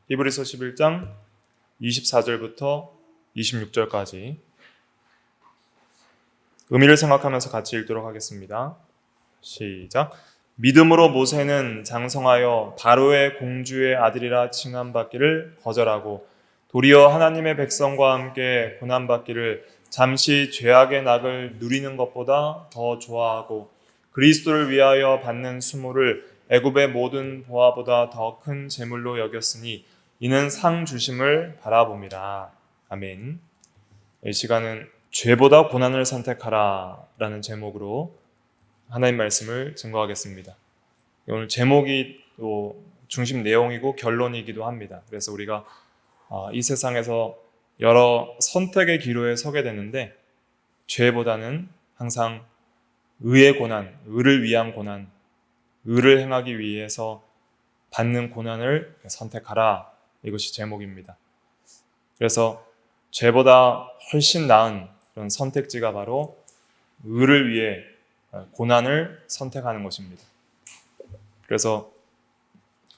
히브리서 11장 24절부터 26절까지 의미를 생각하면서 같이 읽도록 하겠습니다. 시작. 믿음으로 모세는 장성하여 바로의 공주의 아들이라 칭함받기를 거절하고 도리어 하나님의 백성과 함께 고난받기를 잠시 죄악의 낙을 누리는 것보다 더 좋아하고 그리스도를 위하여 받는 수모를 애굽의 모든 보화보다 더 큰 재물로 여겼으니 이는 상 주심을 바라봄이라. 아멘. 이 시간은 죄보다 고난을 선택하라 라는 제목으로 하나님 말씀을 증거하겠습니다. 오늘 제목이 또 중심 내용이고 결론이기도 합니다. 그래서 우리가 이 세상에서 여러 선택의 기로에 서게 되는데 죄보다는 항상 의의 고난, 의를 위한 고난, 의를 행하기 위해서 받는 고난을 선택하라. 이것이 제목입니다. 그래서 죄보다 훨씬 나은 그런 선택지가 바로 의를 위해 고난을 선택하는 것입니다. 그래서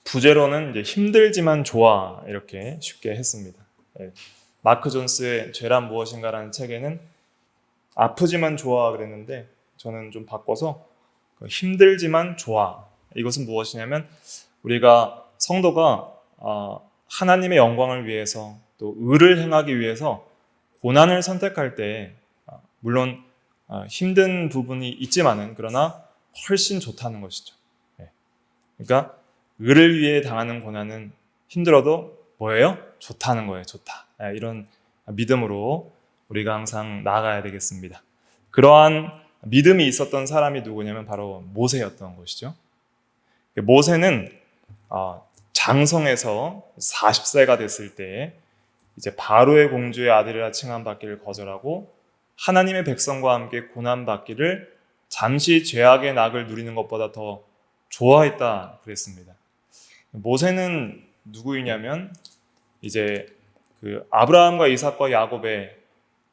부제로는 이제 힘들지만 좋아 이렇게 쉽게 했습니다. 마크 존스의 죄란 무엇인가라는 책에는 아프지만 좋아 그랬는데 저는 좀 바꿔서 힘들지만 좋아. 이것은 무엇이냐면 우리가 성도가 하나님의 영광을 위해서 또 의를 행하기 위해서 고난을 선택할 때 물론 힘든 부분이 있지만은 그러나 훨씬 좋다는 것이죠. 그러니까 의를 위해 당하는 고난은 힘들어도 뭐예요? 좋다는 거예요. 좋다. 이런 믿음으로 우리가 항상 나아가야 되겠습니다. 그러한 믿음이 있었던 사람이 누구냐면 바로 모세였던 것이죠. 모세는 장성에서 40세가 됐을 때 이제 바로의 공주의 아들이라 칭함받기를 거절하고 하나님의 백성과 함께 고난받기를 잠시 죄악의 낙을 누리는 것보다 더 좋아했다 그랬습니다. 모세는 누구이냐면 이제 그 아브라함과 이삭과 야곱의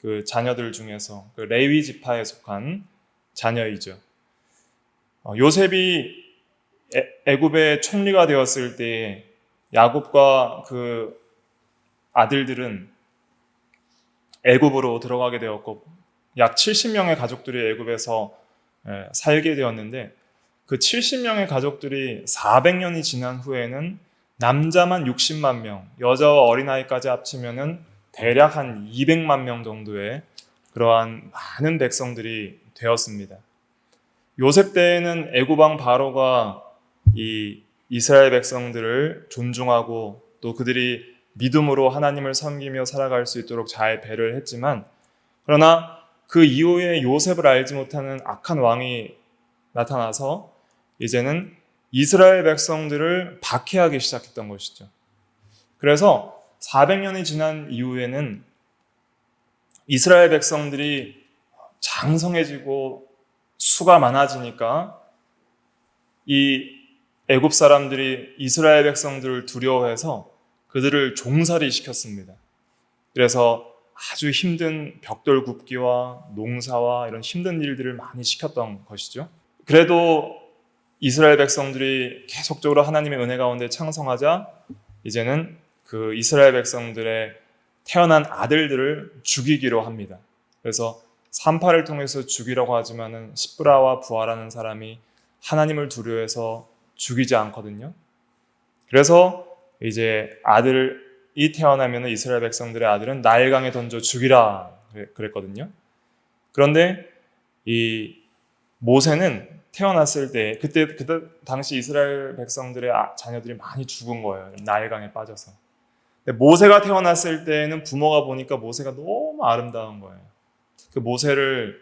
그 자녀들 중에서 그 레위 지파에 속한 자녀이죠. 요셉이 애굽의 총리가 되었을 때 야곱과 그 아들들은 애굽으로 들어가게 되었고 약 70명의 가족들이 애굽에서 살게 되었는데 그 70명의 가족들이 400년이 지난 후에는 남자만 60만 명, 여자와 어린아이까지 합치면은 대략 한 200만 명 정도의 그러한 많은 백성들이 되었습니다. 요셉 때에는 애굽 왕 바로가 이 이스라엘 백성들을 존중하고 또 그들이 믿음으로 하나님을 섬기며 살아갈 수 있도록 잘 배려를 했지만 그러나 그 이후에 요셉을 알지 못하는 악한 왕이 나타나서 이제는 이스라엘 백성들을 박해하기 시작했던 것이죠. 그래서 400년이 지난 이후에는 이스라엘 백성들이 장성해지고 수가 많아지니까 이 애굽 사람들이 이스라엘 백성들을 두려워해서 그들을 종살이 시켰습니다. 그래서 아주 힘든 벽돌 굽기와 농사와 이런 힘든 일들을 많이 시켰던 것이죠. 그래도 이스라엘 백성들이 계속적으로 하나님의 은혜 가운데 창성하자 이제는 그 이스라엘 백성들의 태어난 아들들을 죽이기로 합니다. 그래서 산파를 통해서 죽이라고 하지만은 시브라와 부하라는 사람이 하나님을 두려워해서 죽이지 않거든요. 그래서 이제 아들이 태어나면 이스라엘 백성들의 아들은 나일강에 던져 죽이라 그랬거든요. 그런데 이 모세는 태어났을 때 그때 당시 이스라엘 백성들의 자녀들이 많이 죽은 거예요. 나일강에 빠져서. 근데 모세가 태어났을 때는 부모가 보니까 모세가 너무 아름다운 거예요. 그 모세를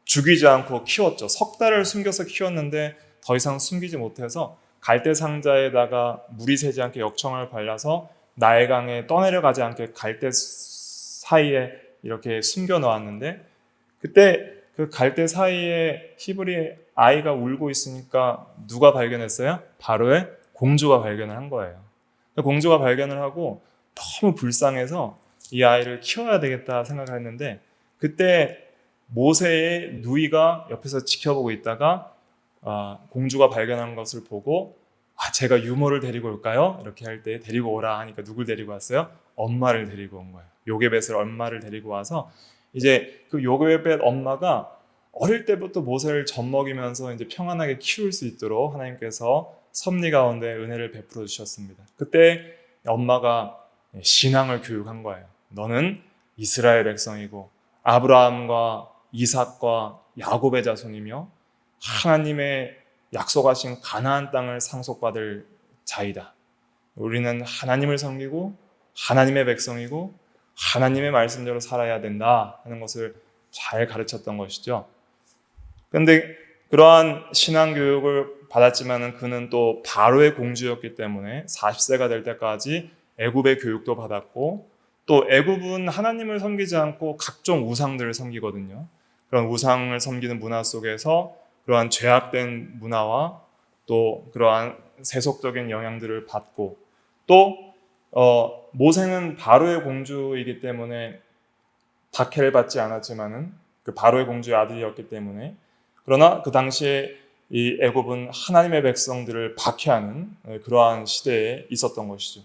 죽이지 않고 키웠죠. 석 달을 숨겨서 키웠는데 더 이상 숨기지 못해서 갈대 상자에다가 물이 새지 않게 역청을 발라서 나일강에 떠내려가지 않게 갈대 사이에 이렇게 숨겨 놓았는데 그때 그 갈대 사이에 히브리 아이가 울고 있으니까 누가 발견했어요? 바로의 공주가 발견을 한 거예요. 공주가 발견을 하고 너무 불쌍해서 이 아이를 키워야 되겠다 생각을 했는데 그때 모세의 누이가 옆에서 지켜보고 있다가 공주가 발견한 것을 보고 제가 유모를 데리고 올까요? 이렇게 할 때 데리고 오라 하니까 누굴 데리고 왔어요? 엄마를 데리고 온 거예요. 요게벳을 엄마를 데리고 와서 이제 그 요게벳 엄마가 어릴 때부터 모세를 젖먹이면서 이제 평안하게 키울 수 있도록 하나님께서 섭리 가운데 은혜를 베풀어 주셨습니다. 그때 엄마가 신앙을 교육한 거예요. 너는 이스라엘 백성이고 아브라함과 이삭과 야곱의 자손이며 하나님의 약속하신 가나안 땅을 상속받을 자이다. 우리는 하나님을 섬기고 하나님의 백성이고 하나님의 말씀대로 살아야 된다 하는 것을 잘 가르쳤던 것이죠. 그런데 그러한 신앙 교육을 받았지만은 그는 또 바로의 공주였기 때문에 40세가 될 때까지 애굽의 교육도 받았고, 또 애굽은 하나님을 섬기지 않고 각종 우상들을 섬기거든요. 그런 우상을 섬기는 문화 속에서 그러한 죄악된 문화와 또 그러한 세속적인 영향들을 받고, 또 모세는 바로의 공주이기 때문에 박해를 받지 않았지만은 그 바로의 공주의 아들이었기 때문에, 그러나 그 당시에 이 애굽은 하나님의 백성들을 박해하는 그러한 시대에 있었던 것이죠.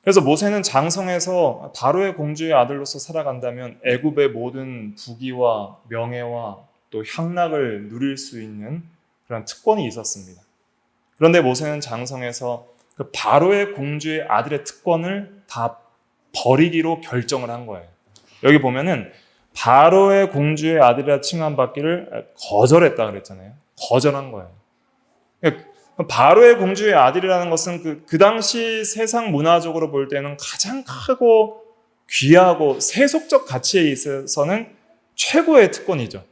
그래서 모세는 장성에서 바로의 공주의 아들로서 살아간다면 애굽의 모든 부귀와 명예와 또 향락을 누릴 수 있는 그런 특권이 있었습니다. 그런데 모세는 장성에서 그 바로의 공주의 아들의 특권을 다 버리기로 결정을 한 거예요. 여기 보면은 바로의 공주의 아들이라 칭함받기를 거절했다 그랬잖아요. 거절한 거예요. 바로의 공주의 아들이라는 것은 그 당시 세상 문화적으로 볼 때는 가장 크고 귀하고 세속적 가치에 있어서는 최고의 특권이죠.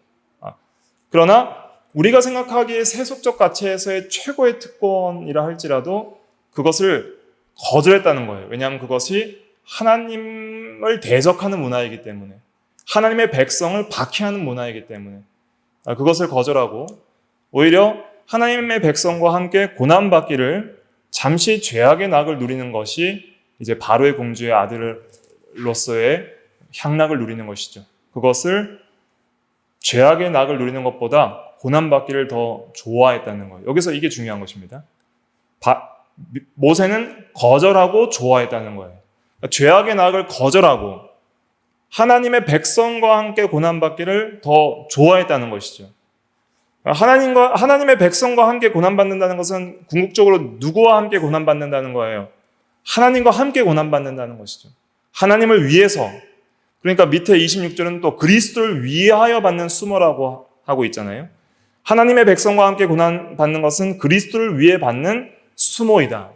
그러나 우리가 생각하기에 세속적 가치에서의 최고의 특권이라 할지라도 그것을 거절했다는 거예요. 왜냐하면 그것이 하나님을 대적하는 문화이기 때문에, 하나님의 백성을 박해하는 문화이기 때문에 그것을 거절하고 오히려 하나님의 백성과 함께 고난받기를, 잠시 죄악의 낙을 누리는 것이 이제 바로의 공주의 아들로서의 향락을 누리는 것이죠. 그것을 죄악의 낙을 누리는 것보다 고난받기를 더 좋아했다는 거예요. 여기서 이게 중요한 것입니다. 모세는 거절하고 좋아했다는 거예요. 그러니까 죄악의 낙을 거절하고 하나님의 백성과 함께 고난받기를 더 좋아했다는 것이죠. 하나님의 백성과 함께 고난받는다는 것은 궁극적으로 누구와 함께 고난받는다는 거예요? 하나님과 함께 고난받는다는 것이죠. 하나님을 위해서. 그러니까 밑에 26절은 또 그리스도를 위하여 받는 수모라고 하고 있잖아요. 하나님의 백성과 함께 고난받는 것은 그리스도를 위해 받는 수모이다.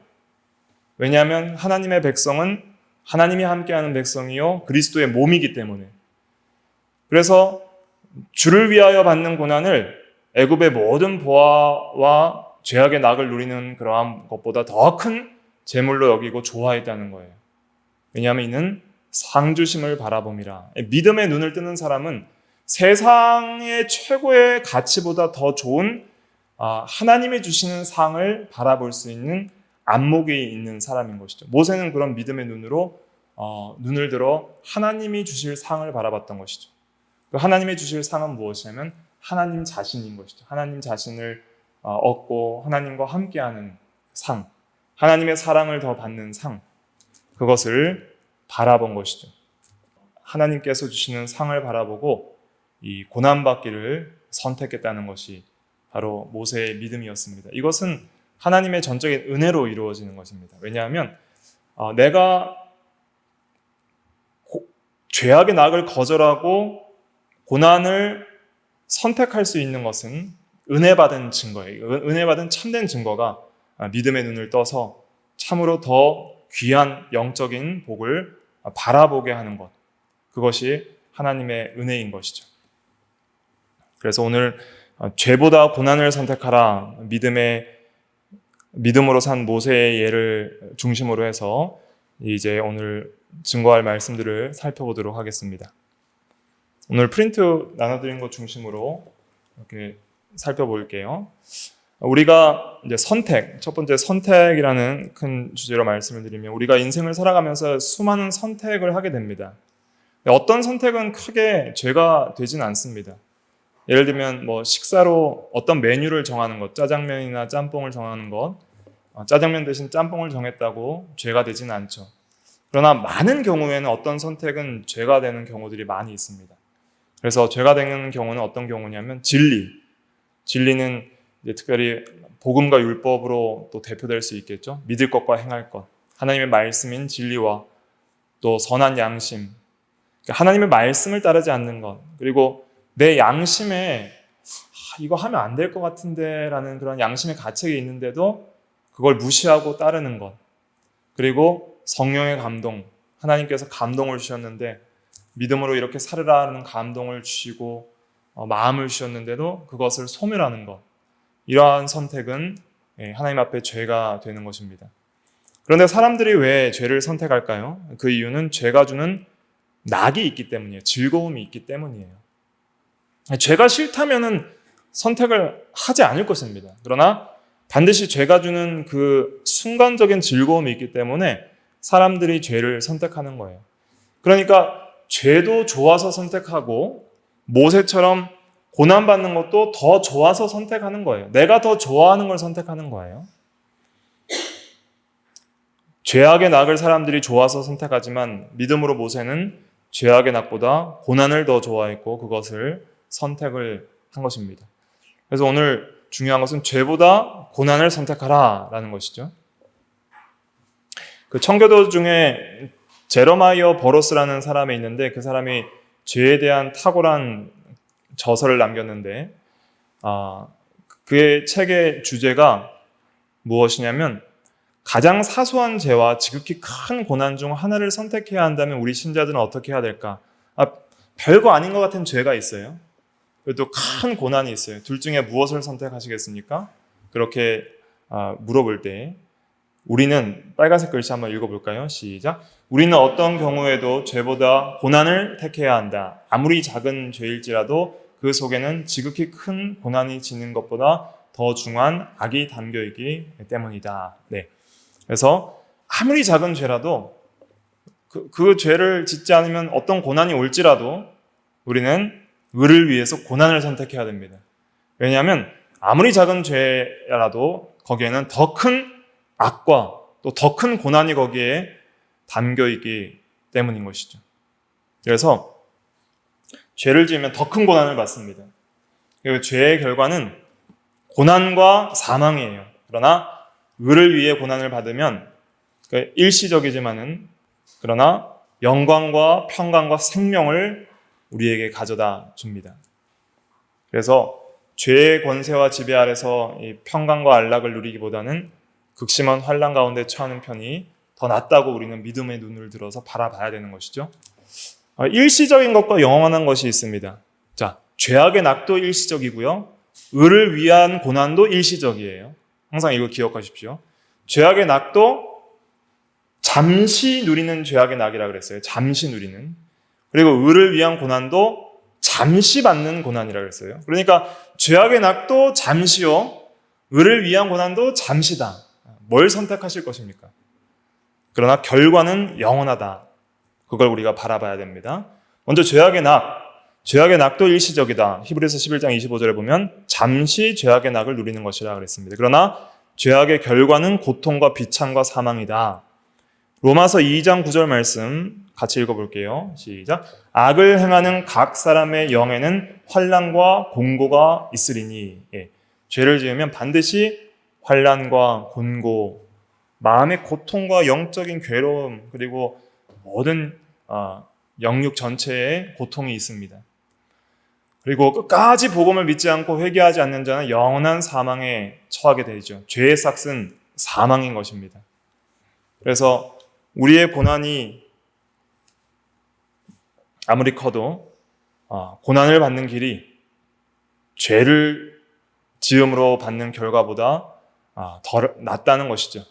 왜냐하면 하나님의 백성은 하나님이 함께하는 백성이요 그리스도의 몸이기 때문에. 그래서 주를 위하여 받는 고난을 애굽의 모든 보화와 죄악의 낙을 누리는 그러한 것보다 더 큰 재물로 여기고 좋아했다는 거예요. 왜냐하면 이는 상주심을 바라봄이라. 믿음의 눈을 뜨는 사람은 세상의 최고의 가치보다 더 좋은 하나님이 주시는 상을 바라볼 수 있는 안목이 있는 사람인 것이죠. 모세는 그런 믿음의 눈으로 눈을 들어 하나님이 주실 상을 바라봤던 것이죠. 그 하나님이 주실 상은 무엇이냐면 하나님 자신인 것이죠. 하나님 자신을 얻고 하나님과 함께하는 상, 하나님의 사랑을 더 받는 상, 그것을 바라본 것이죠. 하나님께서 주시는 상을 바라보고 이 고난받기를 선택했다는 것이 바로 모세의 믿음이었습니다. 이것은 하나님의 전적인 은혜로 이루어지는 것입니다. 왜냐하면 내가 죄악의 낙을 거절하고 고난을 선택할 수 있는 것은 은혜받은 증거예요. 은혜받은 참된 증거가 믿음의 눈을 떠서 참으로 더 귀한 영적인 복을 바라보게 하는 것, 그것이 하나님의 은혜인 것이죠. 그래서 오늘 죄보다 고난을 선택하라, 믿음으로 산 모세의 예를 중심으로 해서 이제 오늘 증거할 말씀들을 살펴보도록 하겠습니다. 오늘 프린트 나눠드린 것 중심으로 이렇게 살펴볼게요. 우리가 이제 첫 번째 선택이라는 큰 주제로 말씀을 드리면, 우리가 인생을 살아가면서 수많은 선택을 하게 됩니다. 어떤 선택은 크게 죄가 되진 않습니다. 예를 들면 뭐 식사로 어떤 메뉴를 정하는 것, 짜장면이나 짬뽕을 정하는 것, 짜장면 대신 짬뽕을 정했다고 죄가 되지는 않죠. 그러나 많은 경우에는 어떤 선택은 죄가 되는 경우들이 많이 있습니다. 그래서 죄가 되는 경우는 어떤 경우냐면 진리는 이제 특별히 복음과 율법으로 또 대표될 수 있겠죠. 믿을 것과 행할 것, 하나님의 말씀인 진리와 또 선한 양심, 하나님의 말씀을 따르지 않는 것, 그리고 내 양심에 이거 하면 안 될 것 같은데 라는 그런 양심의 가책이 있는데도 그걸 무시하고 따르는 것, 그리고 성령의 감동, 하나님께서 감동을 주셨는데 믿음으로 이렇게 살으라는 감동을 주시고 마음을 주셨는데도 그것을 소멸하는 것, 이러한 선택은 하나님 앞에 죄가 되는 것입니다. 그런데 사람들이 왜 죄를 선택할까요? 그 이유는 죄가 주는 낙이 있기 때문이에요. 즐거움이 있기 때문이에요. 죄가 싫다면은 선택을 하지 않을 것입니다. 그러나 반드시 죄가 주는 그 순간적인 즐거움이 있기 때문에 사람들이 죄를 선택하는 거예요. 그러니까 죄도 좋아서 선택하고 모세처럼 고난받는 것도 더 좋아서 선택하는 거예요. 내가 더 좋아하는 걸 선택하는 거예요. 죄악의 낙을 사람들이 좋아서 선택하지만 믿음으로 모세는 죄악의 낙보다 고난을 더 좋아했고 그것을 선택을 한 것입니다. 그래서 오늘 중요한 것은 죄보다 고난을 선택하라 라는 것이죠. 그 청교도 중에 제러마이어 버로스라는 사람이 있는데 그 사람이 죄에 대한 탁월한 저서를 남겼는데 그의 책의 주제가 무엇이냐면 가장 사소한 죄와 지극히 큰 고난 중 하나를 선택해야 한다면 우리 신자들은 어떻게 해야 될까? 별거 아닌 것 같은 죄가 있어요. 또 큰 고난이 있어요. 둘 중에 무엇을 선택하시겠습니까? 그렇게 물어볼 때 우리는 빨간색 글씨 한번 읽어볼까요? 시작. 우리는 어떤 경우에도 죄보다 고난을 택해야 한다. 아무리 작은 죄일지라도 그 속에는 지극히 큰 고난이 지는 것보다 더 중한 악이 담겨있기 때문이다. 네. 그래서 아무리 작은 죄라도 그 죄를 짓지 않으면 어떤 고난이 올지라도 우리는 의를 위해서 고난을 선택해야 됩니다. 왜냐하면 아무리 작은 죄라도 거기에는 더 큰 악과 또 더 큰 고난이 거기에 담겨있기 때문인 것이죠. 그래서 죄를 지으면 더 큰 고난을 받습니다. 그리고 죄의 결과는 고난과 사망이에요. 그러나 의를 위해 고난을 받으면 일시적이지만은 그러나 영광과 평강과 생명을 우리에게 가져다 줍니다. 그래서 죄의 권세와 지배 아래서 이 평강과 안락을 누리기보다는 극심한 환난 가운데 처하는 편이 더 낫다고 우리는 믿음의 눈을 들어서 바라봐야 되는 것이죠. 일시적인 것과 영원한 것이 있습니다. 자, 죄악의 낙도 일시적이고요. 의를 위한 고난도 일시적이에요. 항상 이거 기억하십시오. 죄악의 낙도 잠시 누리는 죄악의 낙이라 그랬어요. 잠시 누리는. 그리고 의를 위한 고난도 잠시 받는 고난이라 그랬어요. 그러니까 죄악의 낙도 잠시요. 의를 위한 고난도 잠시다. 뭘 선택하실 것입니까? 그러나 결과는 영원하다. 그걸 우리가 바라봐야 됩니다. 먼저 죄악의 낙도 일시적이다. 히브리서 11장 25절에 보면 잠시 죄악의 낙을 누리는 것이라 그랬습니다. 그러나 죄악의 결과는 고통과 비참과 사망이다. 로마서 2장 9절 말씀 같이 읽어볼게요. 시작. 악을 행하는 각 사람의 영에는 환난과 곤고가 있으리니. 죄를 지으면 반드시 환난과 곤고, 마음의 고통과 영적인 괴로움, 그리고 모든 영육 전체에 고통이 있습니다. 그리고 끝까지 복음을 믿지 않고 회개하지 않는 자는 영원한 사망에 처하게 되죠. 죄의 삭은 사망인 것입니다. 그래서 우리의 고난이 아무리 커도 고난을 받는 길이 죄를 지음으로 받는 결과보다 더 낫다는 것이죠.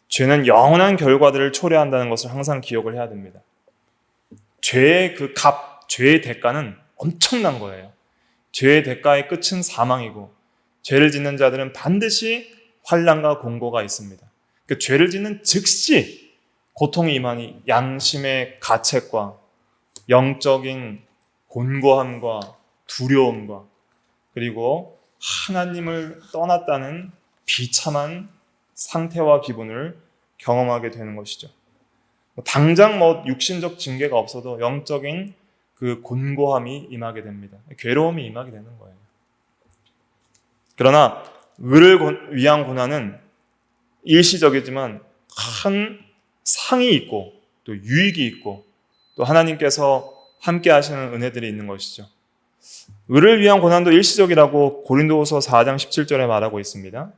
죄는 영원한 결과들을 초래한다는 것을 항상 기억을 해야 됩니다. 죄의 그 값, 죄의 대가는 엄청난 거예요. 죄의 대가의 끝은 사망이고 죄를 짓는 자들은 반드시 환난과 곤고가 있습니다. 그 죄를 짓는 즉시 고통이 임하니 양심의 가책과 영적인 곤고함과 두려움과 그리고 하나님을 떠났다는 비참한 상태와 기분을 경험하게 되는 것이죠. 당장 육신적 징계가 없어도 영적인 그 곤고함이 임하게 됩니다. 괴로움이 임하게 되는 거예요. 그러나 의를 위한 고난은 일시적이지만 큰 상이 있고 또 유익이 있고 또 하나님께서 함께 하시는 은혜들이 있는 것이죠. 의를 위한 고난도 일시적이라고 고린도후서 4장 17절에 말하고 있습니다.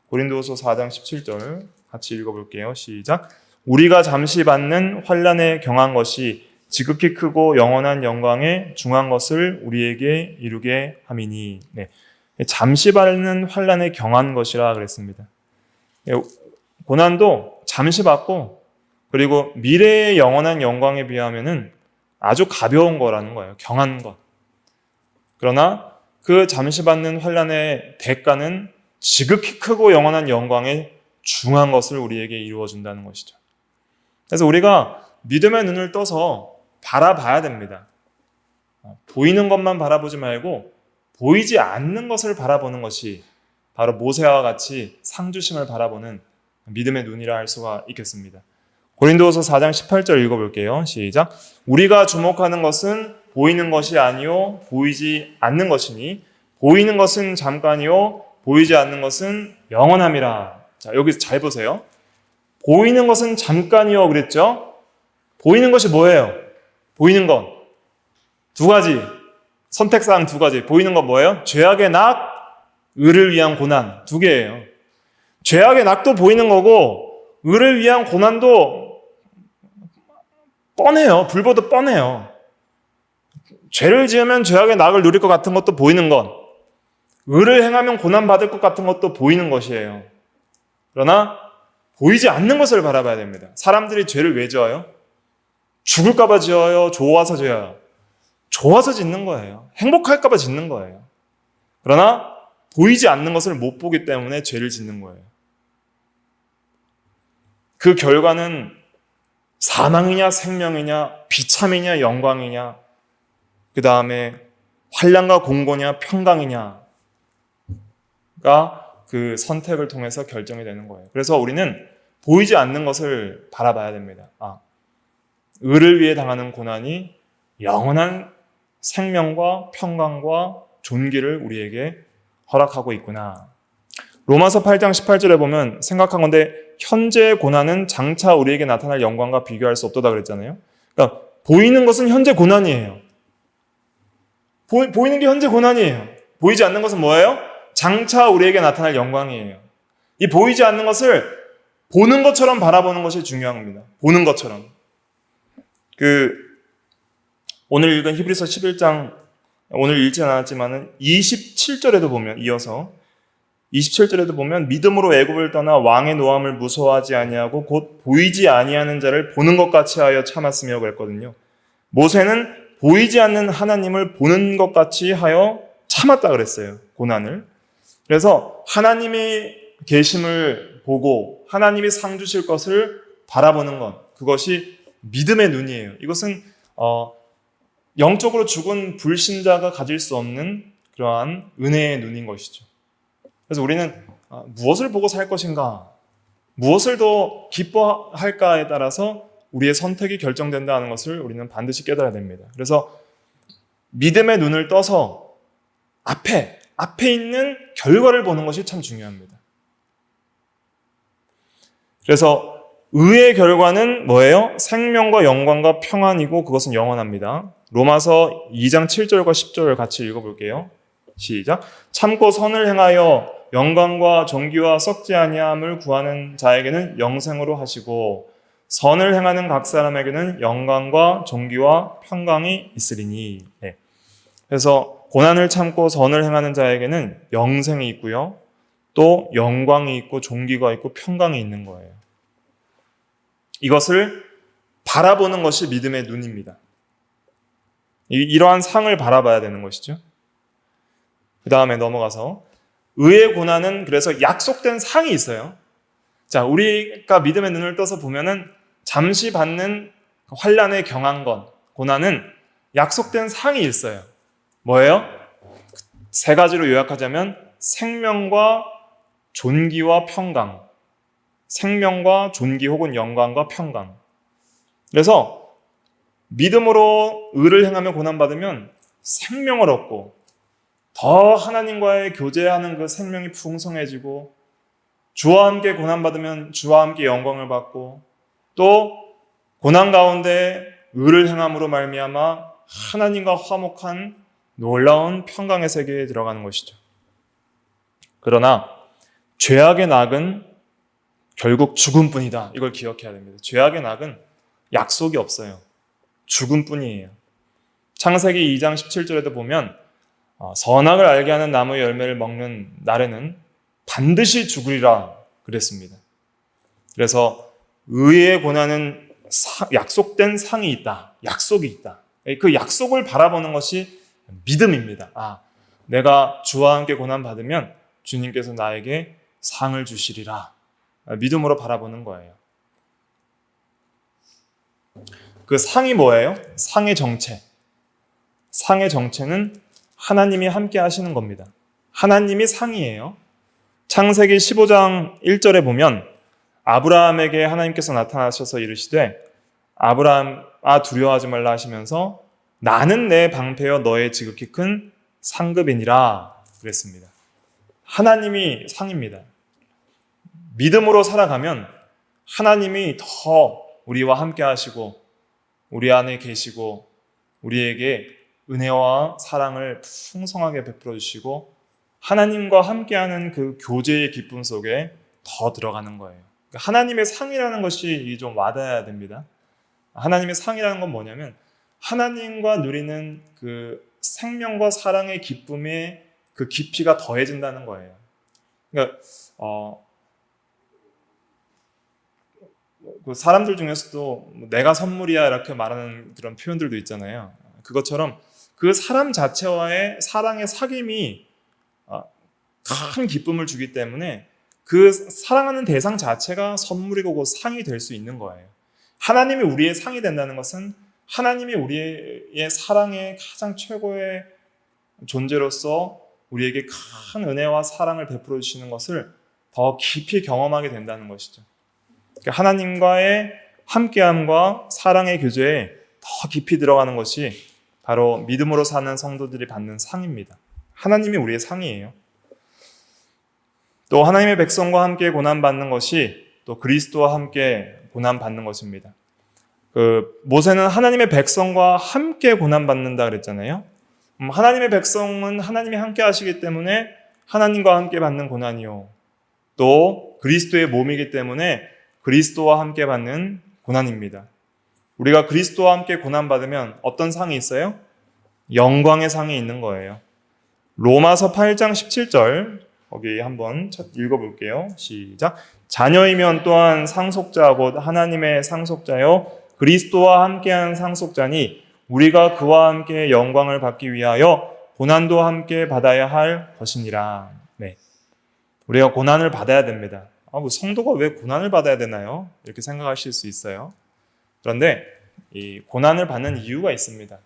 고린도후서 4장 17절 같이 읽어볼게요. 시작. 우리가 잠시 받는 환난에 경한 것이 지극히 크고 영원한 영광에 중한 것을 우리에게 이루게 함이니. 네. 잠시 받는 환난에 경한 것이라 그랬습니다. 고난도 잠시 받고 그리고 미래의 영원한 영광에 비하면은 아주 가벼운 거라는 거예요. 경한 것. 그러나 그 잠시 받는 환난의 대가는 지극히 크고 영원한 영광에 중한 것을 우리에게 이루어 준다는 것이죠. 그래서 우리가 믿음의 눈을 떠서 바라봐야 됩니다. 보이는 것만 바라보지 말고 보이지 않는 것을 바라보는 것이 바로 모세와 같이 상주심을 바라보는 믿음의 눈이라 할 수가 있겠습니다. 고린도후서 4장 18절 읽어볼게요. 시작. 우리가 주목하는 것은 보이는 것이 아니요 보이지 않는 것이니 보이는 것은 잠깐이요 보이지 않는 것은 영원함이라. 자, 여기서 잘 보세요. 보이는 것은 잠깐이요 그랬죠? 보이는 것이 뭐예요? 보이는 것. 두 가지. 선택사항 두 가지. 보이는 건 뭐예요? 죄악의 낙, 의를 위한 고난. 두 개예요. 죄악의 낙도 보이는 거고 의를 위한 고난도 뻔해요. 불보듯 뻔해요. 죄를 지으면 죄악의 낙을 누릴 것 같은 것도 보이는 것. 의를 행하면 고난받을 것 같은 것도 보이는 것이에요. 그러나 보이지 않는 것을 바라봐야 됩니다. 사람들이 죄를 왜 지어요? 죽을까 봐 지어요? 좋아서 지어요? 좋아서 짓는 거예요. 행복할까 봐 짓는 거예요. 그러나 보이지 않는 것을 못 보기 때문에 죄를 짓는 거예요. 그 결과는 사망이냐 생명이냐 비참이냐 영광이냐 그 다음에 환난과 공고냐 평강이냐가 그 선택을 통해서 결정이 되는 거예요. 그래서 우리는 보이지 않는 것을 바라봐야 됩니다. 의를 위해 당하는 고난이 영원한 생명과 평강과 존귀를 우리에게 허락하고 있구나. 로마서 8장 18절에 보면 생각한 건데 현재의 고난은 장차 우리에게 나타날 영광과 비교할 수 없도다 그랬잖아요. 그러니까 보이는 것은 현재 고난이에요. 보이는 게 현재 고난이에요. 보이지 않는 것은 뭐예요? 장차 우리에게 나타날 영광이에요. 이 보이지 않는 것을 보는 것처럼 바라보는 것이 중요합니다. 보는 것처럼. 오늘 읽은 히브리서 11장, 오늘 읽지 않았지만은 27절에도 보면, 이어서 27절에도 보면 믿음으로 애굽을 떠나 왕의 노함을 무서워하지 아니하고 곧 보이지 아니하는 자를 보는 것 같이 하여 참았으며 그랬거든요. 모세는 보이지 않는 하나님을 보는 것 같이 하여 참았다 그랬어요. 고난을. 그래서 하나님의 계심을 보고 하나님이 상 주실 것을 바라보는 것, 그것이 믿음의 눈이에요. 이것은 영적으로 죽은 불신자가 가질 수 없는 그러한 은혜의 눈인 것이죠. 그래서 우리는 무엇을 보고 살 것인가, 무엇을 더 기뻐할까에 따라서 우리의 선택이 결정된다는 것을 우리는 반드시 깨달아야 됩니다. 그래서 믿음의 눈을 떠서 앞에 있는 결과를 보는 것이 참 중요합니다. 그래서 의의 결과는 뭐예요? 생명과 영광과 평안이고 그것은 영원합니다. 로마서 2장 7절과 10절을 같이 읽어볼게요. 시작. 참고 선을 행하여 영광과 존귀와 썩지 아니함을 구하는 자에게는 영생으로 하시고 선을 행하는 각 사람에게는 영광과 존귀와 평강이 있으리니. 네. 그래서 고난을 참고 선을 행하는 자에게는 영생이 있고요. 또 영광이 있고 존귀가 있고 평강이 있는 거예요. 이것을 바라보는 것이 믿음의 눈입니다. 이러한 상을 바라봐야 되는 것이죠. 그 다음에 넘어가서 의의 고난은 그래서 약속된 상이 있어요. 자, 우리가 믿음의 눈을 떠서 보면은 잠시 받는 환난에 경한 것, 고난은 약속된 상이 있어요. 뭐예요? 세 가지로 요약하자면 생명과 존귀와 평강, 생명과 존귀 혹은 영광과 평강. 그래서 믿음으로 의를 행하며 고난받으면 생명을 얻고 더 하나님과의 교제하는 그 생명이 풍성해지고, 주와 함께 고난받으면 주와 함께 영광을 받고, 또 고난 가운데 의를 행함으로 말미암아 하나님과 화목한 놀라운 평강의 세계에 들어가는 것이죠. 그러나 죄악의 낙은 결국 죽음뿐이다. 이걸 기억해야 됩니다. 죄악의 낙은 약속이 없어요. 죽음뿐이에요. 창세기 2장 17절에도 보면 선악을 알게 하는 나무의 열매를 먹는 날에는 반드시 죽으리라 그랬습니다. 그래서 의의 고난은 약속된 상이 있다. 약속이 있다. 그 약속을 바라보는 것이 믿음입니다. 내가 주와 함께 고난받으면 주님께서 나에게 상을 주시리라. 믿음으로 바라보는 거예요. 그 상이 뭐예요? 상의 정체. 상의 정체는 하나님이 함께 하시는 겁니다. 하나님이 상이에요. 창세기 15장 1절에 보면 아브라함에게 하나님께서 나타나셔서 이르시되 아브라함아 두려워하지 말라 하시면서 나는 내 방패여 너의 지극히 큰 상급이니라 그랬습니다. 하나님이 상입니다. 믿음으로 살아가면 하나님이 더 우리와 함께 하시고 우리 안에 계시고 우리에게 은혜와 사랑을 풍성하게 베풀어 주시고 하나님과 함께하는 그 교제의 기쁨 속에 더 들어가는 거예요. 그러니까 하나님의 상이라는 것이 좀 와닿아야 됩니다. 하나님의 상이라는 건 뭐냐면 하나님과 누리는 그 생명과 사랑의 기쁨의 그 깊이가 더해진다는 거예요. 그러니까 그 사람들 중에서도 내가 선물이야 이렇게 말하는 그런 표현들도 있잖아요. 그것처럼 그 사람 자체와의 사랑의 사귐이 큰 기쁨을 주기 때문에 그 사랑하는 대상 자체가 선물이고 그 상이 될 수 있는 거예요. 하나님이 우리의 상이 된다는 것은 하나님이 우리의 사랑의 가장 최고의 존재로서 우리에게 큰 은혜와 사랑을 베풀어 주시는 것을 더 깊이 경험하게 된다는 것이죠. 그러니까 하나님과의 함께함과 사랑의 교제에 더 깊이 들어가는 것이 바로 믿음으로 사는 성도들이 받는 상입니다. 하나님이 우리의 상이에요. 또 하나님의 백성과 함께 고난받는 것이 또 그리스도와 함께 고난받는 것입니다. 모세는 하나님의 백성과 함께 고난받는다 그랬잖아요. 하나님의 백성은 하나님이 함께 하시기 때문에 하나님과 함께 받는 고난이요. 또 그리스도의 몸이기 때문에 그리스도와 함께 받는 고난입니다. 우리가 그리스도와 함께 고난받으면 어떤 상이 있어요? 영광의 상이 있는 거예요. 로마서 8장 17절 거기 한번 읽어볼게요. 시작. 자녀이면 또한 상속자 곧 하나님의 상속자요 그리스도와 함께한 상속자니 우리가 그와 함께 영광을 받기 위하여 고난도 함께 받아야 할 것이니라. 네, 우리가 고난을 받아야 됩니다. 성도가 왜 고난을 받아야 되나요? 이렇게 생각하실 수 있어요. 그런데 이 고난을 받는 이유가 있습니다.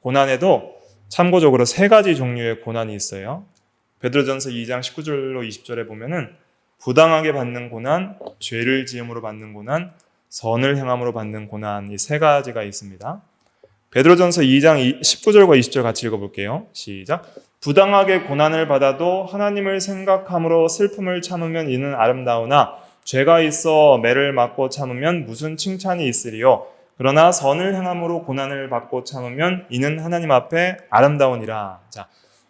고난에도 참고적으로 세 가지 종류의 고난이 있어요. 베드로전서 2장 19절로 20절에 보면은 부당하게 받는 고난, 죄를 지음으로 받는 고난, 선을 행함으로 받는 고난, 이 세 가지가 있습니다. 베드로전서 2장 19절과 20절 같이 읽어볼게요. 시작. 부당하게 고난을 받아도 하나님을 생각함으로 슬픔을 참으면 이는 아름다우나 죄가 있어 매를 맞고 참으면 무슨 칭찬이 있으리요. 그러나 선을 행함으로 고난을 받고 참으면 이는 하나님 앞에 아름다우니라. 자,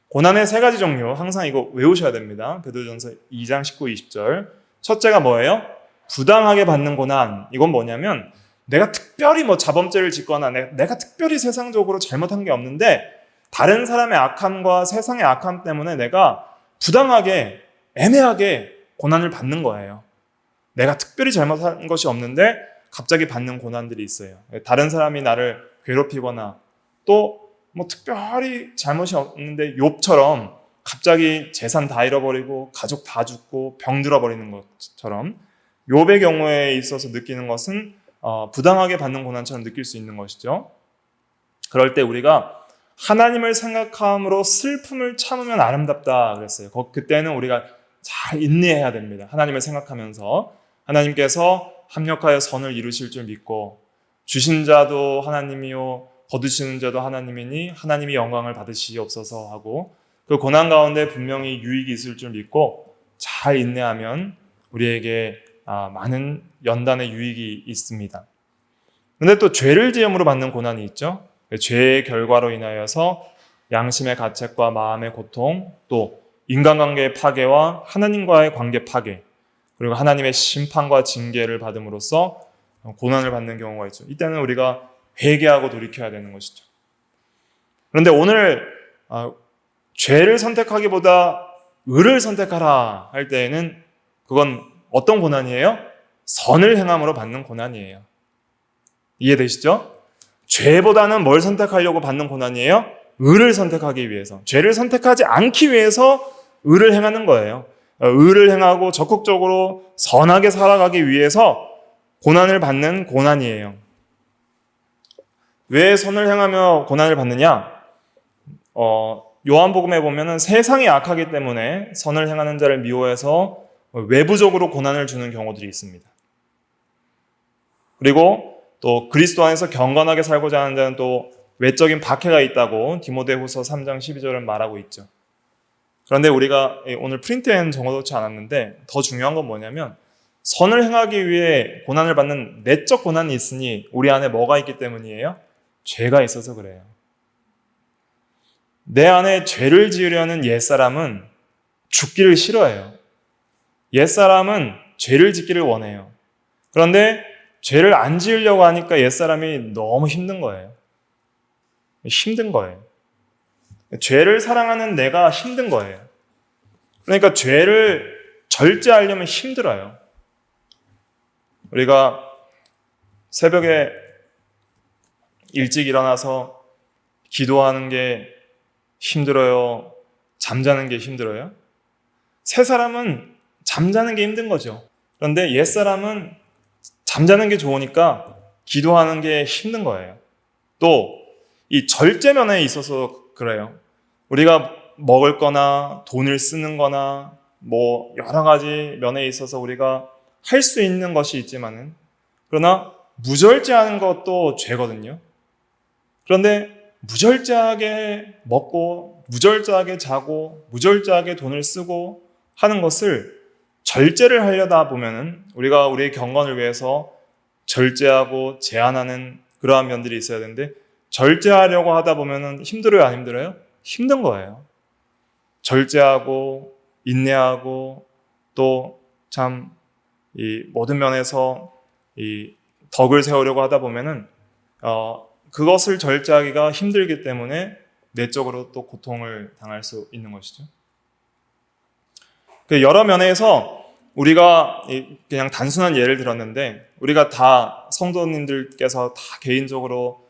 고난의 세 가지 종류 항상 이거 외우셔야 됩니다. 베드로전서 2장 19, 20절. 첫째가 뭐예요? 부당하게 받는 고난. 이건 뭐냐면 내가 특별히 자범죄를 짓거나 내가 특별히 세상적으로 잘못한 게 없는데 다른 사람의 악함과 세상의 악함 때문에 내가 부당하게 애매하게 고난을 받는 거예요. 내가 특별히 잘못한 것이 없는데 갑자기 받는 고난들이 있어요. 다른 사람이 나를 괴롭히거나 또 특별히 잘못이 없는데 욥처럼 갑자기 재산 다 잃어버리고 가족 다 죽고 병 들어버리는 것처럼 욥의 경우에 있어서 느끼는 것은 부당하게 받는 고난처럼 느낄 수 있는 것이죠. 그럴 때 우리가 하나님을 생각함으로 슬픔을 참으면 아름답다 그랬어요. 그때는 우리가 잘 인내해야 됩니다. 하나님을 생각하면서 하나님께서 합력하여 선을 이루실 줄 믿고 주신 자도 하나님이요 거두시는 자도 하나님이니 하나님이 영광을 받으시옵소서 하고 그 고난 가운데 분명히 유익이 있을 줄 믿고 잘 인내하면 우리에게 많은 연단의 유익이 있습니다. 그런데 또 죄를 지음으로 받는 고난이 있죠. 죄의 결과로 인하여서 양심의 가책과 마음의 고통, 또 인간관계의 파괴와 하나님과의 관계 파괴, 그리고 하나님의 심판과 징계를 받음으로써 고난을 받는 경우가 있죠. 이때는 우리가 회개하고 돌이켜야 되는 것이죠. 그런데 오늘 죄를 선택하기보다 의를 선택하라 할 때에는 그건 어떤 고난이에요? 선을 행함으로 받는 고난이에요. 이해되시죠? 죄보다는 뭘 선택하려고 받는 고난이에요? 의를 선택하기 위해서. 죄를 선택하지 않기 위해서 의를 행하는 거예요. 의를 행하고 적극적으로 선하게 살아가기 위해서 고난을 받는 고난이에요. 왜 선을 행하며 고난을 받느냐? 요한복음에 보면은 세상이 악하기 때문에 선을 행하는 자를 미워해서 외부적으로 고난을 주는 경우들이 있습니다. 그리고 또 그리스도 안에서 경건하게 살고자 하는 자는 또 외적인 박해가 있다고 디모데후서 3장 12절은 말하고 있죠. 그런데 우리가 오늘 프린트에는 적어놓지 않았는데 더 중요한 건 뭐냐면 선을 행하기 위해 고난을 받는 내적 고난이 있으니 우리 안에 뭐가 있기 때문이에요? 죄가 있어서 그래요. 내 안에 죄를 지으려는 옛사람은 죽기를 싫어해요. 옛사람은 죄를 짓기를 원해요. 그런데 죄를 안 지으려고 하니까 옛사람이 너무 힘든 거예요. 힘든 거예요. 죄를 사랑하는 내가 힘든 거예요. 그러니까 죄를 절제하려면 힘들어요. 우리가 새벽에 일찍 일어나서 기도하는 게 힘들어요? 잠자는 게 힘들어요? 새 사람은 잠자는 게 힘든 거죠. 그런데 옛 사람은 잠자는 게 좋으니까 기도하는 게 힘든 거예요. 또 이 절제 면에 있어서 그래요. 우리가 먹을 거나 돈을 쓰는 거나 뭐 여러 가지 면에 있어서 우리가 할 수 있는 것이 있지만은 그러나 무절제하는 것도 죄거든요. 그런데 무절제하게 먹고 무절제하게 자고 무절제하게 돈을 쓰고 하는 것을 절제를 하려다 보면은 우리가 우리의 경건을 위해서 절제하고 제한하는 그러한 면들이 있어야 되는데 절제하려고 하다 보면은 힘들어요, 안 힘들어요? 힘든 거예요. 절제하고 인내하고 또 참 이 모든 면에서 이 덕을 세우려고 하다 보면은 그것을 절제하기가 힘들기 때문에 내적으로 또 고통을 당할 수 있는 것이죠. 여러 면에서 우리가 그냥 단순한 예를 들었는데 우리가 다 성도님들께서 다 개인적으로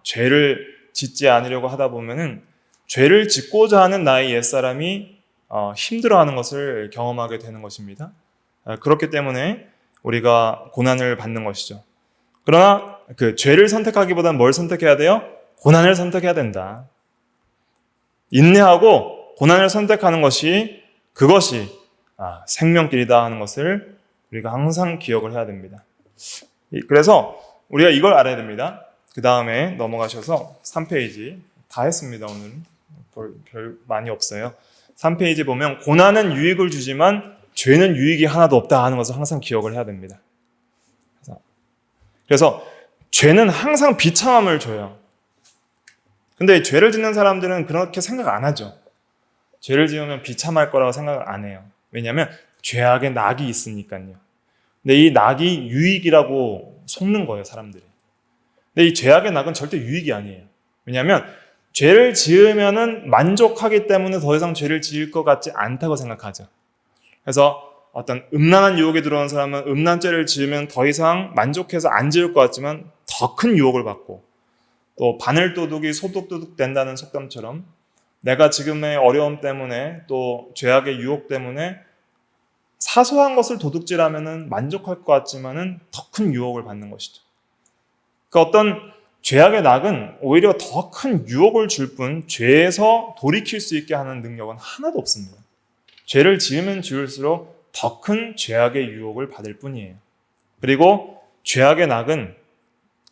죄를 짓지 않으려고 하다 보면은 죄를 짓고자 하는 나의 옛사람이 힘들어하는 것을 경험하게 되는 것입니다. 그렇기 때문에 우리가 고난을 받는 것이죠. 그러나 그 죄를 선택하기보다는 뭘 선택해야 돼요? 고난을 선택해야 된다. 인내하고 고난을 선택하는 것이 그것이 생명길이다 하는 것을 우리가 항상 기억을 해야 됩니다. 그래서 우리가 이걸 알아야 됩니다. 그 다음에 넘어가셔서 3페이지 다 했습니다. 오늘은 별 많이 없어요. 3페이지 보면 고난은 유익을 주지만 죄는 유익이 하나도 없다 하는 것을 항상 기억을 해야 됩니다. 그래서 죄는 항상 비참함을 줘요. 근데 죄를 짓는 사람들은 그렇게 생각 안 하죠. 죄를 지으면 비참할 거라고 생각을 안 해요. 왜냐하면 죄악에 낙이 있으니까요. 근데 이 낙이 유익이라고 속는 거예요, 사람들이. 근데 이 죄악의 낙은 절대 유익이 아니에요. 왜냐하면 죄를 지으면은 만족하기 때문에 더 이상 죄를 지을 것 같지 않다고 생각하죠. 그래서 어떤 음란한 유혹에 들어온 사람은 음란죄를 지으면 더 이상 만족해서 안 지을 것 같지만 더 큰 유혹을 받고 또 바늘도둑이 소독도둑 된다는 속담처럼 내가 지금의 어려움 때문에 또 죄악의 유혹 때문에 사소한 것을 도둑질하면은 만족할 것 같지만은 더 큰 유혹을 받는 것이죠. 그 어떤 죄악의 낙은 오히려 더 큰 유혹을 줄 뿐 죄에서 돌이킬 수 있게 하는 능력은 하나도 없습니다. 죄를 지으면 지을수록 더 큰 죄악의 유혹을 받을 뿐이에요. 그리고 죄악의 낙은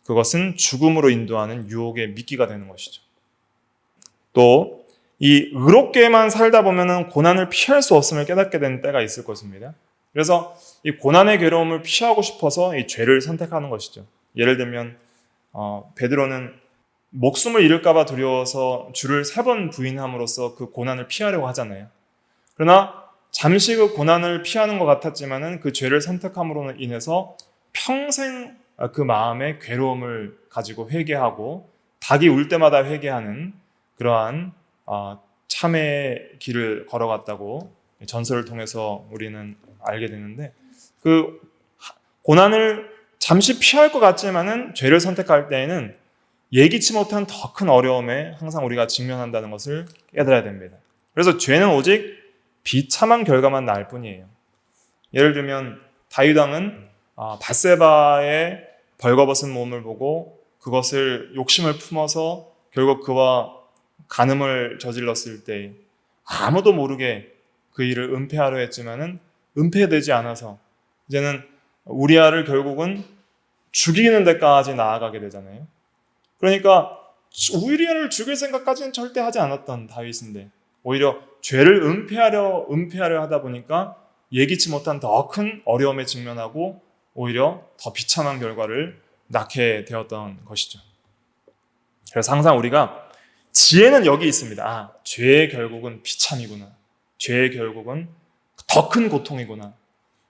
그것은 죽음으로 인도하는 유혹의 미끼가 되는 것이죠. 또 이 의롭게만 살다 보면은 고난을 피할 수 없음을 깨닫게 되는 때가 있을 것입니다. 그래서 이 고난의 괴로움을 피하고 싶어서 이 죄를 선택하는 것이죠. 예를 들면 베드로는 목숨을 잃을까 봐 두려워서 주를 3번 부인함으로써 그 고난을 피하려고 하잖아요. 그러나 잠시 그 고난을 피하는 것 같았지만은 그 죄를 선택함으로 인해서 평생 그 마음의 괴로움을 가지고 회개하고 닭이 울 때마다 회개하는 그러한 참회의 길을 걸어갔다고 전설을 통해서 우리는 알게 되는데, 그 고난을 잠시 피할 것 같지만은 죄를 선택할 때에는 예기치 못한 더 큰 어려움에 항상 우리가 직면한다는 것을 깨달아야 됩니다. 그래서 죄는 오직 비참한 결과만 낳을 뿐이에요. 예를 들면 다윗 왕은 밧세바의 벌거벗은 몸을 보고 그것을 욕심을 품어서 결국 그와 간음을 저질렀을 때 아무도 모르게 그 일을 은폐하려 했지만은 은폐되지 않아서 이제는 우리아를 결국은 죽이는 데까지 나아가게 되잖아요. 그러니까 우리아를 죽일 생각까지는 절대 하지 않았던 다윗인데 오히려 죄를 은폐하려 하다 보니까 예기치 못한 더 큰 어려움에 직면하고 오히려 더 비참한 결과를 낳게 되었던 것이죠. 그래서 항상 우리가 지혜는 여기 있습니다. 죄의 결국은 비참이구나. 죄의 결국은 더 큰 고통이구나.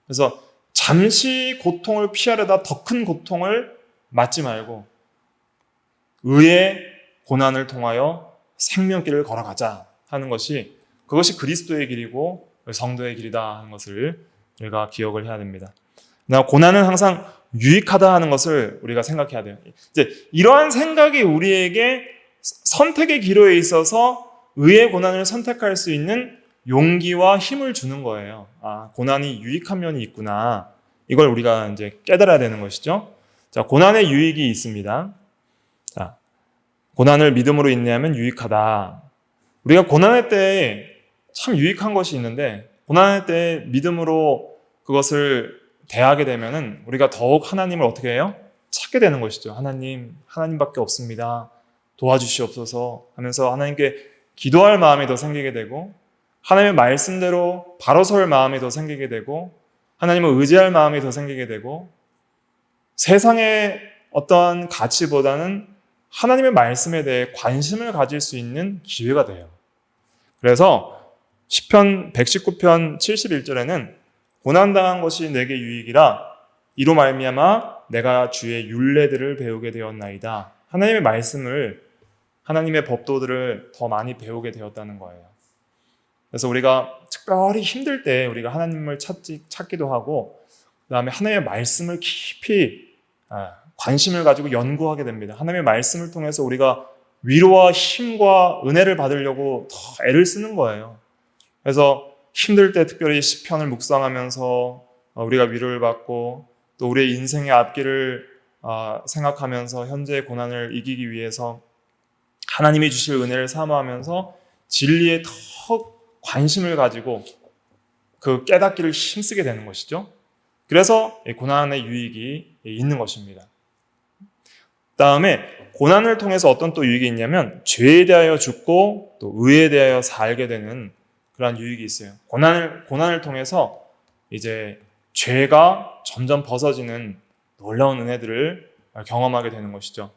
그래서 잠시 고통을 피하려다 더 큰 고통을 맞지 말고 의의 고난을 통하여 생명길을 걸어가자 하는 것이, 그것이 그리스도의 길이고 성도의 길이다 하는 것을 우리가 기억을 해야 됩니다. 고난은 항상 유익하다 하는 것을 우리가 생각해야 돼요. 이제 이러한 생각이 우리에게 선택의 기로에 있어서 의의 고난을 선택할 수 있는 용기와 힘을 주는 거예요. 고난이 유익한 면이 있구나. 이걸 우리가 이제 깨달아야 되는 것이죠. 자, 고난의 유익이 있습니다. 자, 고난을 믿음으로 인내하면 유익하다. 우리가 고난의 때에 참 유익한 것이 있는데, 고난의 때에 믿음으로 그것을 대하게 되면은 우리가 더욱 하나님을 어떻게 해요? 찾게 되는 것이죠. 하나님밖에 없습니다. 도와주시옵소서 하면서 하나님께 기도할 마음이 더 생기게 되고, 하나님의 말씀대로 바로 설 마음이 더 생기게 되고, 하나님을 의지할 마음이 더 생기게 되고, 세상의 어떠한 가치보다는 하나님의 말씀에 대해 관심을 가질 수 있는 기회가 돼요. 그래서 시편 119편 71절에는 고난당한 것이 내게 유익이라 이로 말미암아 내가 주의 율례들을 배우게 되었나이다. 하나님의 말씀을, 하나님의 법도들을 더 많이 배우게 되었다는 거예요. 그래서 우리가 특별히 힘들 때 우리가 하나님을 찾기도 하고, 그 다음에 하나님의 말씀을 깊이 관심을 가지고 연구하게 됩니다. 하나님의 말씀을 통해서 우리가 위로와 힘과 은혜를 받으려고 더 애를 쓰는 거예요. 그래서 힘들 때 특별히 시편을 묵상하면서 우리가 위로를 받고, 또 우리의 인생의 앞길을 생각하면서 현재의 고난을 이기기 위해서 하나님이 주실 은혜를 사모하면서 진리에 더 관심을 가지고 그 깨닫기를 힘쓰게 되는 것이죠. 그래서 고난의 유익이 있는 것입니다. 다음에 고난을 통해서 어떤 또 유익이 있냐면 죄에 대하여 죽고 또 의에 대하여 살게 되는 그런 유익이 있어요. 고난을 통해서 이제 죄가 점점 벗어지는 놀라운 은혜들을 경험하게 되는 것이죠.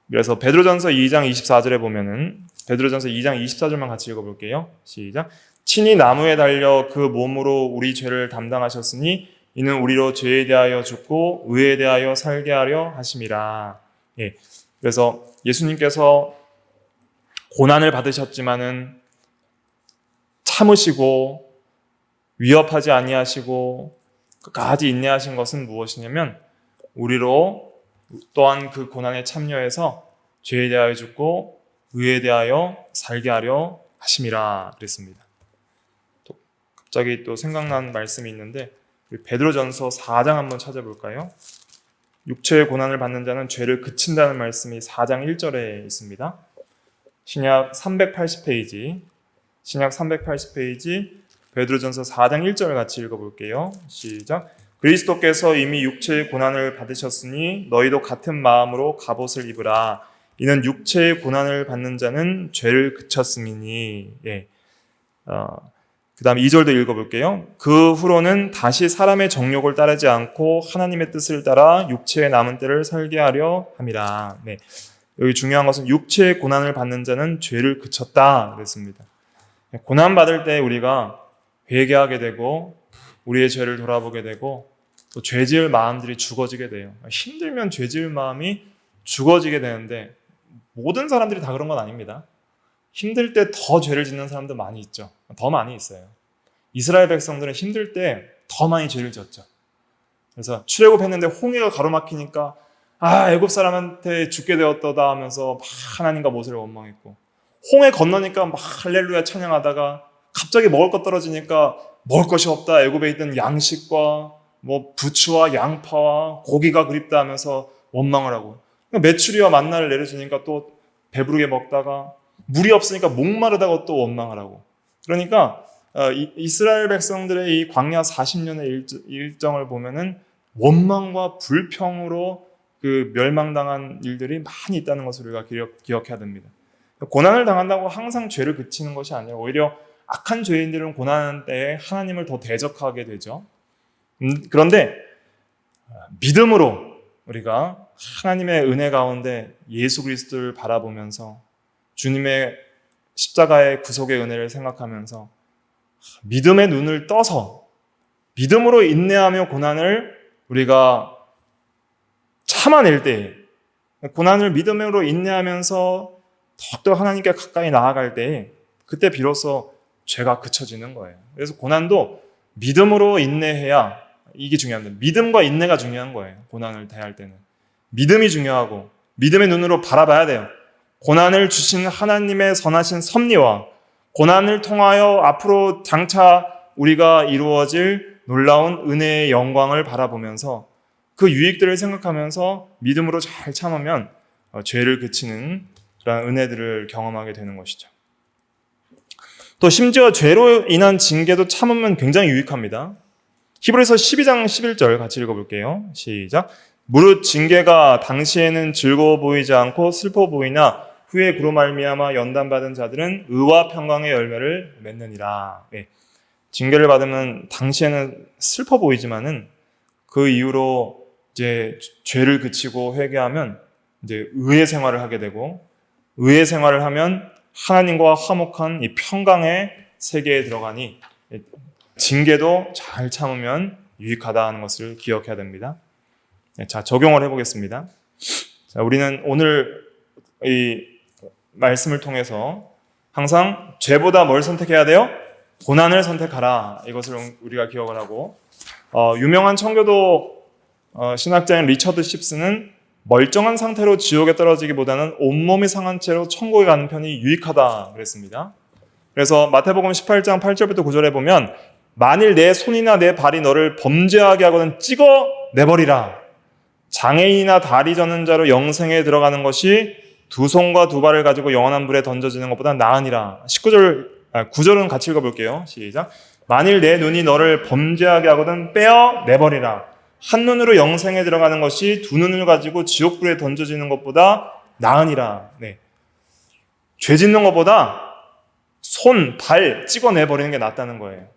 그래서 베드로전서 2장 24절에 보면은, 베드로전서 2장 24절만 같이 읽어볼게요. 시작. 친히 나무에 달려 그 몸으로 우리 죄를 담당하셨으니 이는 우리로 죄에 대하여 죽고 의에 대하여 살게 하려 하심이라. 예. 그래서 예수님께서 고난을 받으셨지만은 참으시고 위협하지 아니하시고 끝까지 인내하신 것은 무엇이냐면 우리로 또한 그 고난에 참여해서 죄에 대하여 죽고 의에 대하여 살게 하려 하심이라 그랬습니다. 또 갑자기 또 생각난 말씀이 있는데 베드로전서 4장 한번 찾아볼까요? 육체의 고난을 받는 자는 죄를 그친다는 말씀이 4장 1절에 있습니다. 신약 380페이지 베드로전서 4장 1절 같이 읽어볼게요. 시작. 그리스도께서 이미 육체의 고난을 받으셨으니 너희도 같은 마음으로 갑옷을 입으라. 이는 육체의 고난을 받는 자는 죄를 그쳤음이니. 그 다음 2절도 읽어볼게요. 그 후로는 다시 사람의 정욕을 따르지 않고 하나님의 뜻을 따라 육체의 남은 때를 살게 하려 함이라. 여기 중요한 것은 육체의 고난을 받는 자는 죄를 그쳤다 그랬습니다. 고난받을 때 우리가 회개하게 되고 우리의 죄를 돌아보게 되고 또 죄지을 마음들이 죽어지게 돼요. 힘들면 죄지을 마음이 죽어지게 되는데 모든 사람들이 다 그런 건 아닙니다. 힘들 때 더 죄를 짓는 사람도 많이 있죠. 더 많이 있어요. 이스라엘 백성들은 힘들 때 더 많이 죄를 지었죠. 그래서 출애굽했는데 홍해가 가로막히니까 애굽 사람한테 죽게 되었다다 하면서 막 하나님과 모세를 원망했고, 홍해 건너니까 막 할렐루야 찬양하다가 갑자기 먹을 것 떨어지니까 먹을 것이 없다, 애굽에 있던 양식과 부추와 양파와 고기가 그립다 하면서 원망을 하고, 메추리와 만나를 내려주니까 또 배부르게 먹다가 물이 없으니까 목마르다고 또 원망을 하고. 그러니까 이스라엘 백성들의 이 광야 40년의 일정을 보면은 원망과 불평으로 그 멸망당한 일들이 많이 있다는 것을 우리가 기억해야 됩니다. 고난을 당한다고 항상 죄를 그치는 것이 아니라 오히려 악한 죄인들은 고난 때에 하나님을 더 대적하게 되죠. 그런데 믿음으로 우리가 하나님의 은혜 가운데 예수 그리스도를 바라보면서 주님의 십자가의 구속의 은혜를 생각하면서 믿음의 눈을 떠서 믿음으로 인내하며 고난을 우리가 참아낼 때, 고난을 믿음으로 인내하면서 더욱더 하나님께 가까이 나아갈 때 그때 비로소 죄가 그쳐지는 거예요. 그래서 고난도 믿음으로 인내해야, 이게 중요합니다. 믿음과 인내가 중요한 거예요. 고난을 대할 때는 믿음이 중요하고 믿음의 눈으로 바라봐야 돼요. 고난을 주신 하나님의 선하신 섭리와 고난을 통하여 앞으로 장차 우리가 이루어질 놀라운 은혜의 영광을 바라보면서 그 유익들을 생각하면서 믿음으로 잘 참으면 죄를 그치는 그런 은혜들을 경험하게 되는 것이죠. 또 심지어 죄로 인한 징계도 참으면 굉장히 유익합니다. 히브리서 12장 11절 같이 읽어볼게요. 시작. 무릇 징계가 당시에는 즐거워 보이지 않고 슬퍼 보이나 후에 그로 말미암아 연단받은 자들은 의와 평강의 열매를 맺느니라. 징계를 받으면 당시에는 슬퍼 보이지만은 그 이후로 이제 죄를 그치고 회개하면 이제 의의 생활을 하게 되고, 의의 생활을 하면 하나님과 화목한 이 평강의 세계에 들어가니 징계도 잘 참으면 유익하다 하는 것을 기억해야 됩니다. 자, 적용을 해보겠습니다. 자, 우리는 오늘 이 말씀을 통해서 항상 죄보다 뭘 선택해야 돼요? 고난을 선택하라. 이것을 우리가 기억을 하고, 유명한 청교도 신학자인 리처드 십스는 멀쩡한 상태로 지옥에 떨어지기보다는 온몸이 상한 채로 천국에 가는 편이 유익하다 그랬습니다. 그래서 마태복음 18장 8절부터 9절에 보면, 만일 내 손이나 내 발이 너를 범죄하게 하거든 찍어 내버리라. 장애인이나 다리 저는 자로 영생에 들어가는 것이 두 손과 두 발을 가지고 영원한 불에 던져지는 것보다 나으니라. 9절은 같이 읽어볼게요. 시작. 만일 내 눈이 너를 범죄하게 하거든 빼어 내버리라. 한 눈으로 영생에 들어가는 것이 두 눈을 가지고 지옥불에 던져지는 것보다 나으니라. 죄 짓는 것보다 손, 발 찍어내버리는 게 낫다는 거예요.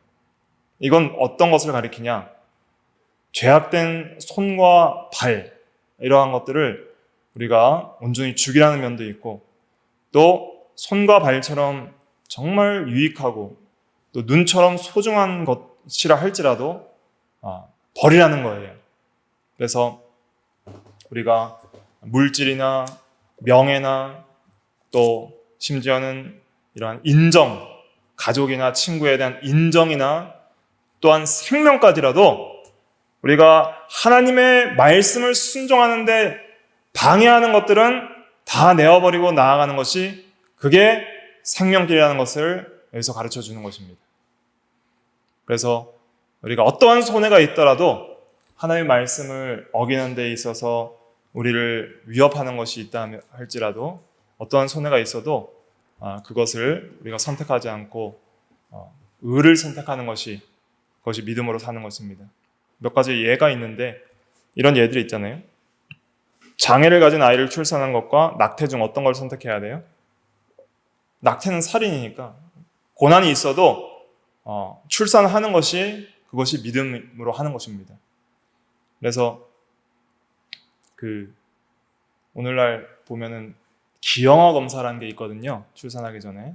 이건 어떤 것을 가리키냐? 죄악된 손과 발, 이러한 것들을 우리가 온전히 죽이라는 면도 있고, 또 손과 발처럼 정말 유익하고 또 눈처럼 소중한 것이라 할지라도 버리라는 거예요. 그래서 우리가 물질이나 명예나 또 심지어는 이러한 인정, 가족이나 친구에 대한 인정이나 또한 생명까지라도 우리가 하나님의 말씀을 순종하는데 방해하는 것들은 다 내어버리고 나아가는 것이, 그게 생명길이라는 것을 여기서 가르쳐 주는 것입니다. 그래서 우리가 어떠한 손해가 있더라도 하나님의 말씀을 어기는 데 있어서 우리를 위협하는 것이 있다 할지라도 어떠한 손해가 있어도 그것을 우리가 선택하지 않고 의를 선택하는 것이 그것이 믿음으로 사는 것입니다. 몇 가지 예가 있는데 이런 예들이 있잖아요. 장애를 가진 아이를 출산한 것과 낙태 중 어떤 걸 선택해야 돼요? 낙태는 살인이니까 고난이 있어도 출산하는 것이 그것이 믿음으로 하는 것입니다. 그래서 오늘날 보면은 기형아 검사라는 게 있거든요. 출산하기 전에.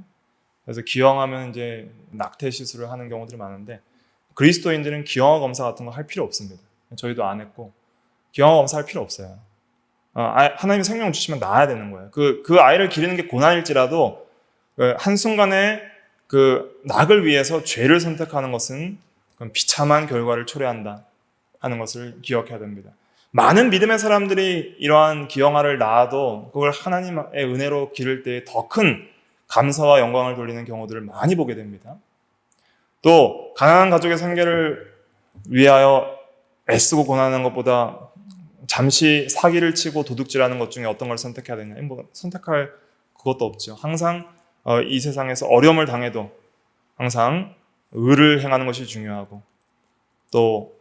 그래서 기형하면 이제 낙태 시술을 하는 경우들이 많은데 그리스도인들은 기형아 검사 같은 거 할 필요 없습니다. 저희도 안 했고 기형아 검사 할 필요 없어요. 하나님이 생명 주시면 낳아야 되는 거예요. 그 아이를 기르는 게 고난일지라도 한순간에 그 낙을 위해서 죄를 선택하는 것은 비참한 결과를 초래한다 하는 것을 기억해야 됩니다. 많은 믿음의 사람들이 이러한 기형아를 낳아도 그걸 하나님의 은혜로 기를 때 더 큰 감사와 영광을 돌리는 경우들을 많이 보게 됩니다. 또 가난한 가족의 생계를 위하여 애쓰고 고난하는 것보다 잠시 사기를 치고 도둑질하는 것 중에 어떤 걸 선택해야 되냐? 선택할 그것도 없죠. 항상 이 세상에서 어려움을 당해도 항상 의를 행하는 것이 중요하고 또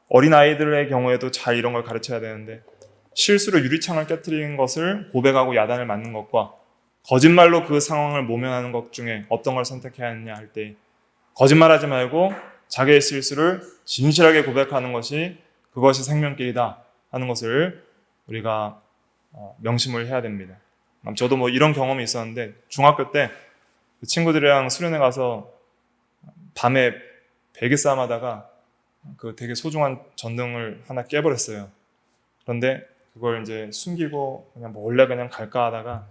어린아이들의 경우에도 잘 이런 걸 가르쳐야 되는데 실수로 유리창을 깨트리는 것을 고백하고 야단을 맞는 것과 거짓말로 그 상황을 모면하는 것 중에 어떤 걸 선택해야 하느냐 할 때 거짓말하지 말고 자기의 실수를 진실하게 고백하는 것이 그것이 생명길이다 하는 것을 우리가 명심을 해야 됩니다. 저도 이런 경험이 있었는데 중학교 때 친구들이랑 수련회 가서 밤에 베개 싸움 하다가 그 되게 소중한 전등을 하나 깨버렸어요. 그런데 그걸 이제 숨기고 그냥 몰래 그냥 갈까 하다가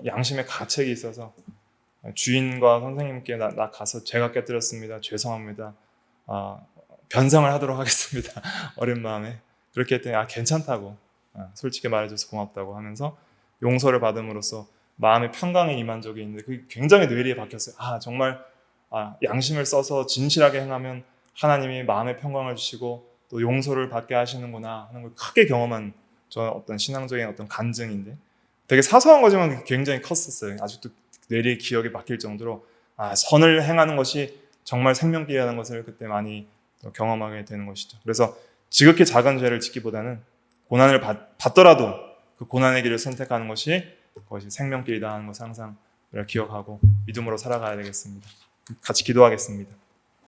양심의 가책이 있어서 주인과 선생님께 나 가서 제가 깨뜨렸습니다. 죄송합니다. 변상을 하도록 하겠습니다. 어린 마음에. 그렇게 했더니 괜찮다고 솔직히 말해줘서 고맙다고 하면서 용서를 받음으로써 마음의 평강이 임한 적이 있는데 그게 굉장히 뇌리에 박혔어요. 정말 양심을 써서 진실하게 행하면 하나님이 마음의 평강을 주시고 또 용서를 받게 하시는구나 하는 걸 크게 경험한 저는 어떤 신앙적인 어떤 간증인데 되게 사소한 거지만 굉장히 컸었어요. 아직도 뇌리에 기억에 박힐 정도로 선을 행하는 것이 정말 생명길이라는 것을 그때 많이 경험하게 되는 것이죠. 그래서 지극히 작은 죄를 짓기보다는 고난을 받더라도 그 고난의 길을 선택하는 것이 그것이 생명길이다 하는 것을 항상 우리가 기억하고 믿음으로 살아가야 되겠습니다. 같이 기도하겠습니다.